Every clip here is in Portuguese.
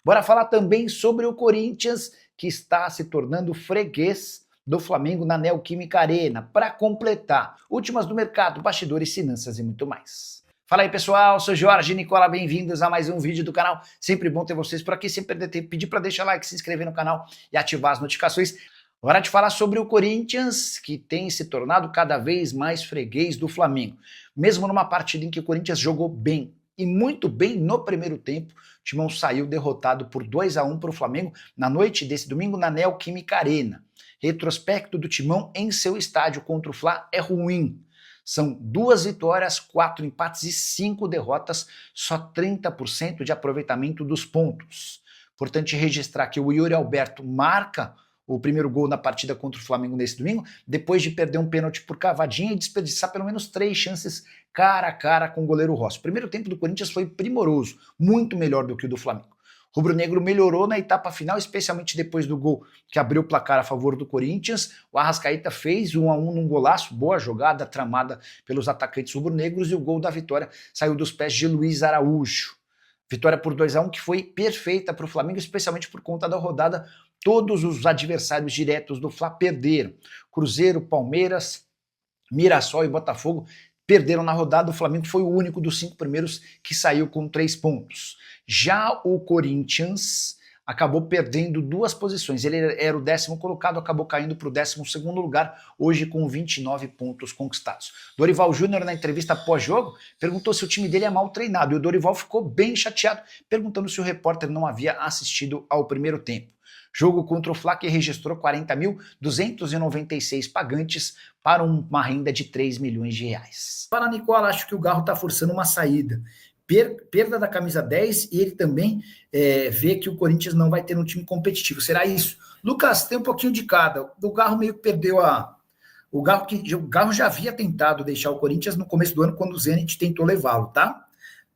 Bora falar também sobre o Corinthians, que está se tornando freguês do Flamengo na Neoquímica Arena. Para completar, últimas do mercado, bastidores, finanças e muito mais. Fala aí pessoal, sou Jorge Nicola, bem-vindos a mais um vídeo do canal. Sempre bom ter vocês por aqui, sem perder tempo, pedir para deixar like, se inscrever no canal e ativar as notificações. Hora de falar sobre o Corinthians, que tem se tornado cada vez mais freguês do Flamengo. Mesmo numa partida em que o Corinthians jogou bem, e muito bem no primeiro tempo, o Timão saiu derrotado por 2-1 para o Flamengo na noite desse domingo na Neoquímica Arena. Retrospecto do Timão em seu estádio contra o Fla é ruim. São 2 vitórias, 4 empates e 5 derrotas, só 30% de aproveitamento dos pontos. Importante registrar que o Yuri Alberto marca o primeiro gol na partida contra o Flamengo nesse domingo, depois de perder um pênalti por cavadinha e desperdiçar pelo menos 3 chances cara a cara com o goleiro Rossi. O primeiro tempo do Corinthians foi primoroso, muito melhor do que o do Flamengo. O rubro-negro melhorou na etapa final, especialmente depois do gol que abriu o placar a favor do Corinthians. O Arrascaeta fez 1-1 num golaço, boa jogada tramada pelos atacantes rubro-negros, e o gol da vitória saiu dos pés de Luiz Araújo. Vitória por 2-1 que foi perfeita para o Flamengo, especialmente por conta da rodada. Todos os adversários diretos do Fla perderam. Cruzeiro, Palmeiras, Mirassol e Botafogo perderam na rodada. O Flamengo foi o único dos 5 primeiros que saiu com 3 pontos. Já o Corinthians acabou perdendo 2 posições. Ele era o 10º colocado, acabou caindo para o 12º lugar, hoje com 29 pontos conquistados. Dorival Júnior, na entrevista pós-jogo, perguntou se o time dele é mal treinado, e o Dorival ficou bem chateado, perguntando se o repórter não havia assistido ao primeiro tempo. Jogo contra o Fla, que registrou 40.296 pagantes para uma renda de 3 milhões de reais. Para Nicola, acho que o Garro está forçando uma saída. Perda da camisa 10, e ele também vê que o Corinthians não vai ter um time competitivo. Será isso? Lucas, tem um pouquinho de cada. O Garro meio que perdeu o Garro já havia tentado deixar o Corinthians no começo do ano, quando o Zenit tentou levá-lo, tá?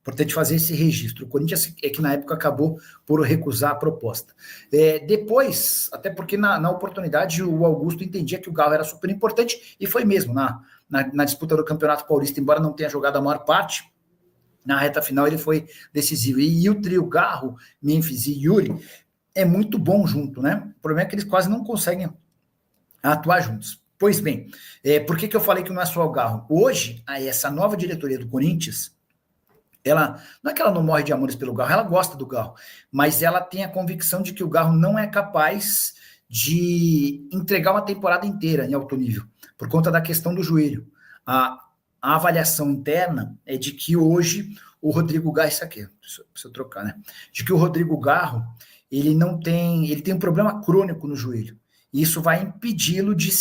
Importante fazer esse registro. O Corinthians é que na época acabou por recusar a proposta. Depois, até porque na oportunidade o Augusto entendia que o Garro era super importante, e foi mesmo na disputa do Campeonato Paulista, embora não tenha jogado a maior parte, na reta final ele foi decisivo. E o trio Garro, Memphis e Yuri é muito bom junto, né? O problema é que eles quase não conseguem atuar juntos. Pois bem, por que eu falei que não é só o Garro? Hoje, essa nova diretoria do Corinthians, ela, não é que ela não morre de amores pelo Garro, ela gosta do Garro, mas ela tem a convicção de que o Garro não é capaz de entregar uma temporada inteira em alto nível, por conta da questão do joelho. A avaliação interna é de que hoje o Rodrigo Garro, isso aqui, deixa eu trocar, né? De que o Rodrigo Garro, ele tem um problema crônico no joelho, e isso vai impedi-lo de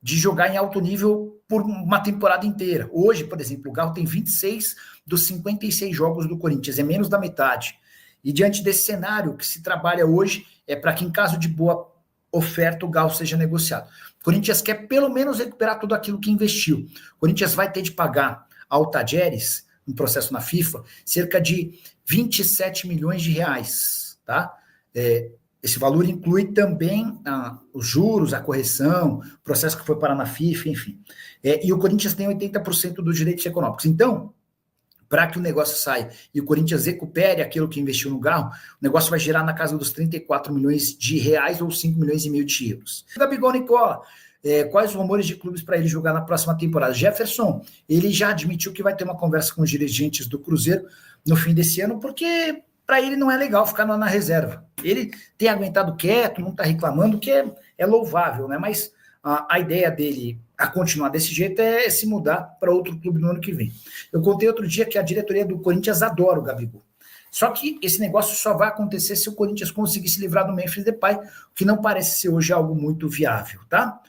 jogar em alto nível por uma temporada inteira. Hoje, por exemplo, o Garro tem 26 dos 56 jogos do Corinthians, é menos da metade. E diante desse cenário que se trabalha hoje, é para que em caso de boa oferta o Garro seja negociado. O Corinthians quer pelo menos recuperar tudo aquilo que investiu. O Corinthians vai ter de pagar ao Tajeres, um processo na FIFA, cerca de 27 milhões de reais, tá? Esse valor inclui também os juros, a correção, o processo que foi parar na FIFA, enfim. E o Corinthians tem 80% dos direitos econômicos. Então, para que o negócio saia e o Corinthians recupere aquilo que investiu no Garro, o negócio vai girar na casa dos 34 milhões de reais ou 5 milhões e meio de euros. Gabigol, Nicola, quais os rumores de clubes para ele jogar na próxima temporada? Jefferson, ele já admitiu que vai ter uma conversa com os dirigentes do Cruzeiro no fim desse ano, porque para ele não é legal ficar na reserva. Ele tem aguentado quieto, não está reclamando, que é louvável, né? Mas a ideia dele a continuar desse jeito é se mudar para outro clube no ano que vem. Eu contei outro dia que a diretoria do Corinthians adora o Gabigol. Só que esse negócio só vai acontecer se o Corinthians conseguir se livrar do Memphis Depay, o que não parece ser hoje algo muito viável, tá?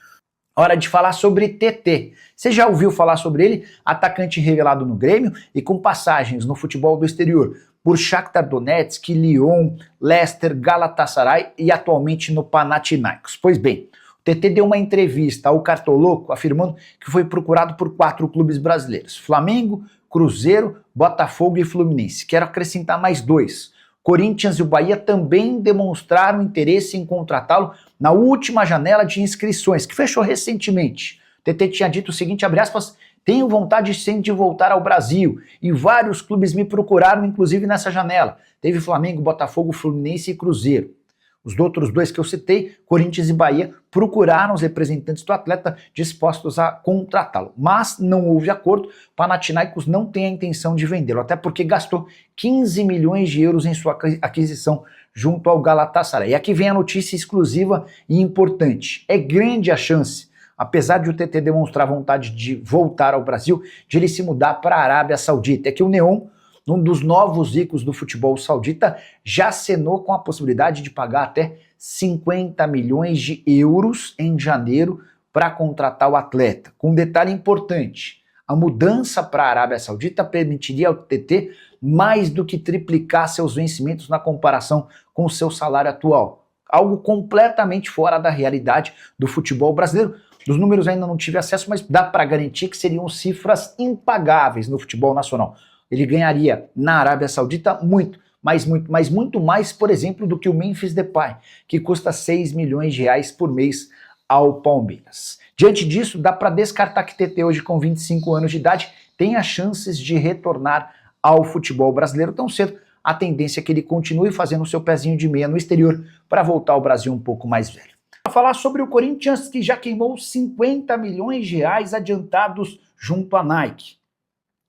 Hora de falar sobre TT. Você já ouviu falar sobre ele? Atacante revelado no Grêmio e com passagens no futebol do exterior por Shakhtar Donetsk, Lyon, Leicester, Galatasaray e atualmente no Panathinaikos. Pois bem, o TT deu uma entrevista ao Cartoloco afirmando que foi procurado por 4 clubes brasileiros: Flamengo, Cruzeiro, Botafogo e Fluminense. Quero acrescentar mais 2. Corinthians e o Bahia também demonstraram interesse em contratá-lo na última janela de inscrições, que fechou recentemente. O TT tinha dito o seguinte, abre aspas, Tenho vontade sim de voltar ao Brasil e vários clubes me procuraram, inclusive nessa janela. Teve Flamengo, Botafogo, Fluminense e Cruzeiro. Os outros dois que eu citei, Corinthians e Bahia, procuraram os representantes do atleta dispostos a contratá-lo. Mas não houve acordo, Panathinaikos não tem a intenção de vendê-lo, até porque gastou 15 milhões de euros em sua aquisição junto ao Galatasaray. E aqui vem a notícia exclusiva e importante. É grande a chance, apesar de o TT demonstrar vontade de voltar ao Brasil, de ele se mudar para a Arábia Saudita. É que o Neon, um dos novos ricos do futebol saudita, já acenou com a possibilidade de pagar até 50 milhões de euros em janeiro para contratar o atleta. Com um detalhe importante, a mudança para a Arábia Saudita permitiria ao TT mais do que triplicar seus vencimentos na comparação com o seu salário atual. Algo completamente fora da realidade do futebol brasileiro. Dos números ainda não tive acesso, mas dá para garantir que seriam cifras impagáveis no futebol nacional. Ele ganharia na Arábia Saudita muito mais, por exemplo, do que o Memphis Depay, que custa 6 milhões de reais por mês ao Palmeiras. Diante disso, dá para descartar que TT hoje com 25 anos de idade tenha chances de retornar ao futebol brasileiro tão cedo. A tendência é que ele continue fazendo o seu pezinho de meia no exterior para voltar ao Brasil um pouco mais velho. Para falar sobre o Corinthians, que já queimou 50 milhões de reais adiantados junto à Nike.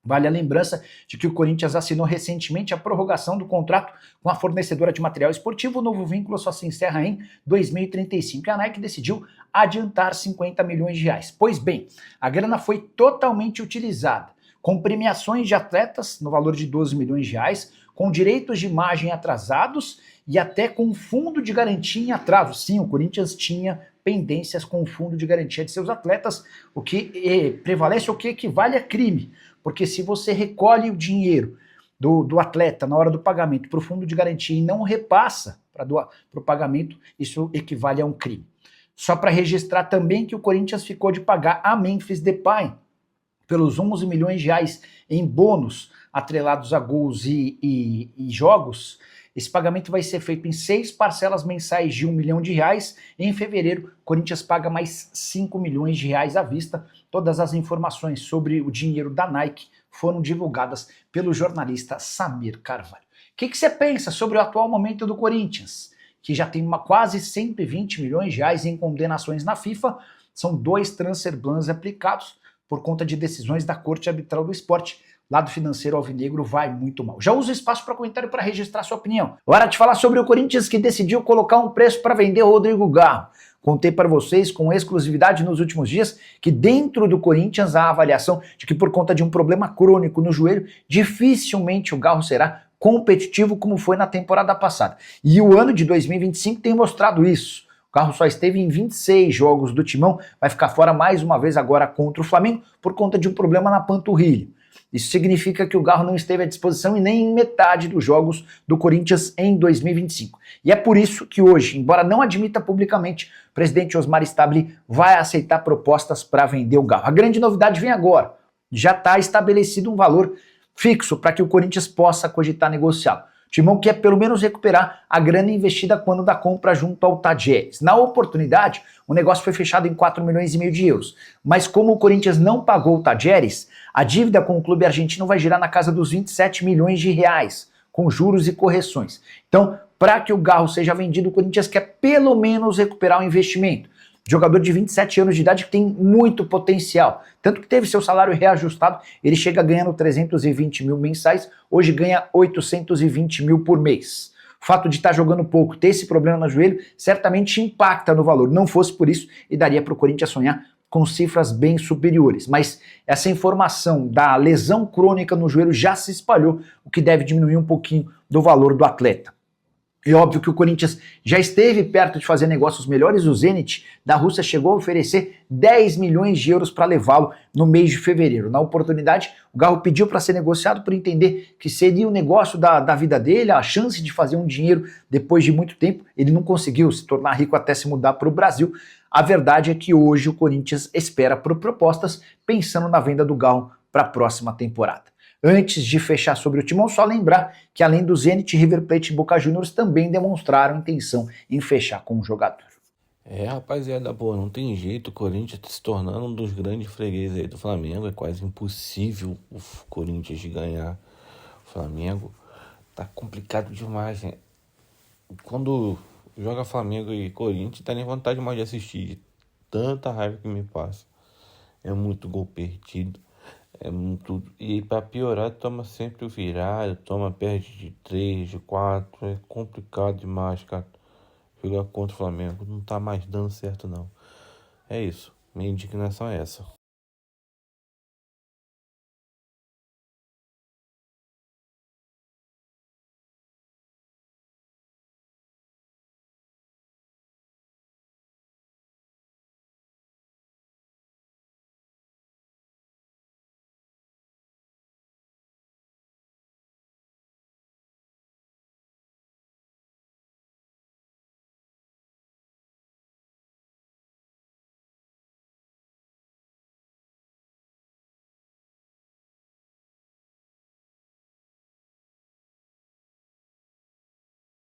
Vale a lembrança de que o Corinthians assinou recentemente a prorrogação do contrato com a fornecedora de material esportivo. O novo vínculo só se encerra em 2035 e a Nike decidiu adiantar 50 milhões de reais. Pois bem, a grana foi totalmente utilizada, com premiações de atletas no valor de 12 milhões de reais, com direitos de imagem atrasados e até com fundo de garantia em atraso. Sim, o Corinthians tinha pendências com o fundo de garantia de seus atletas, o que prevalece, o que equivale a crime. Porque se você recolhe o dinheiro do atleta na hora do pagamento para o fundo de garantia e não repassa para o pagamento, isso equivale a um crime. Só para registrar também que o Corinthians ficou de pagar a Memphis Depay pelos 11 milhões de reais em bônus atrelados a gols e jogos. Esse pagamento vai ser feito em 6 parcelas mensais de 1 milhão de reais. Em fevereiro, o Corinthians paga mais 5 milhões de reais à vista. Todas as informações sobre o dinheiro da Nike foram divulgadas pelo jornalista Samir Carvalho. O que você pensa sobre o atual momento do Corinthians, que já tem quase 120 milhões de reais em condenações na FIFA? São 2 transfer bans aplicados por conta de decisões da Corte Arbitral do Esporte. Lado financeiro alvinegro vai muito mal. Já uso o espaço para comentário para registrar sua opinião. Hora de falar sobre o Corinthians, que decidiu colocar um preço para vender o Rodrigo Garro. Contei para vocês com exclusividade nos últimos dias que dentro do Corinthians há a avaliação de que por conta de um problema crônico no joelho, dificilmente o Garro será competitivo como foi na temporada passada. E o ano de 2025 tem mostrado isso. O Garro só esteve em 26 jogos do Timão, vai ficar fora mais uma vez agora contra o Flamengo por conta de um problema na panturrilha. Isso significa que o Garro não esteve à disposição e nem em metade dos jogos do Corinthians em 2025. E é por isso que hoje, embora não admita publicamente, o presidente Osmar Stabile vai aceitar propostas para vender o Garro. A grande novidade vem agora. Já está estabelecido um valor fixo para que o Corinthians possa cogitar negociá-lo. O Timão quer pelo menos recuperar a grana investida quando da compra junto ao Tadjeres. Na oportunidade, o negócio foi fechado em 4 milhões e meio de euros. Mas como o Corinthians não pagou o Tadjeres, a dívida com o clube argentino vai girar na casa dos 27 milhões de reais, com juros e correções. Então, para que o Garro seja vendido, o Corinthians quer pelo menos recuperar o investimento. Jogador de 27 anos de idade que tem muito potencial. Tanto que teve seu salário reajustado, ele chega ganhando 320 mil mensais, hoje ganha 820 mil por mês. O fato de estar jogando pouco, ter esse problema no joelho, certamente impacta no valor. Não fosse por isso, e daria para o Corinthians sonhar com cifras bem superiores. Mas essa informação da lesão crônica no joelho já se espalhou, o que deve diminuir um pouquinho do valor do atleta. É óbvio que o Corinthians já esteve perto de fazer negócios melhores. O Zenit da Rússia chegou a oferecer 10 milhões de euros para levá-lo no mês de fevereiro. Na oportunidade, o Garro pediu para ser negociado por entender que seria o negócio da vida dele, a chance de fazer um dinheiro depois de muito tempo. Ele não conseguiu se tornar rico até se mudar para o Brasil. A verdade é que hoje o Corinthians espera por propostas pensando na venda do Garro para a próxima temporada. Antes de fechar sobre o Timão, só lembrar que além do Zenit, River Plate e Boca Juniors também demonstraram intenção em fechar com o jogador. Rapaziada, pô, não tem jeito, o Corinthians tá se tornando um dos grandes fregueses aí do Flamengo. É quase impossível o Corinthians ganhar o Flamengo. Tá complicado demais, né? Quando joga Flamengo e Corinthians, tá nem vontade mais de assistir, de tanta raiva que me passa. É muito gol perdido, é muito. E pra piorar, toma sempre o virado, perde de 3 de 4. É complicado demais, cara. Jogar contra o Flamengo não tá mais dando certo, não. É isso. Minha indignação é essa.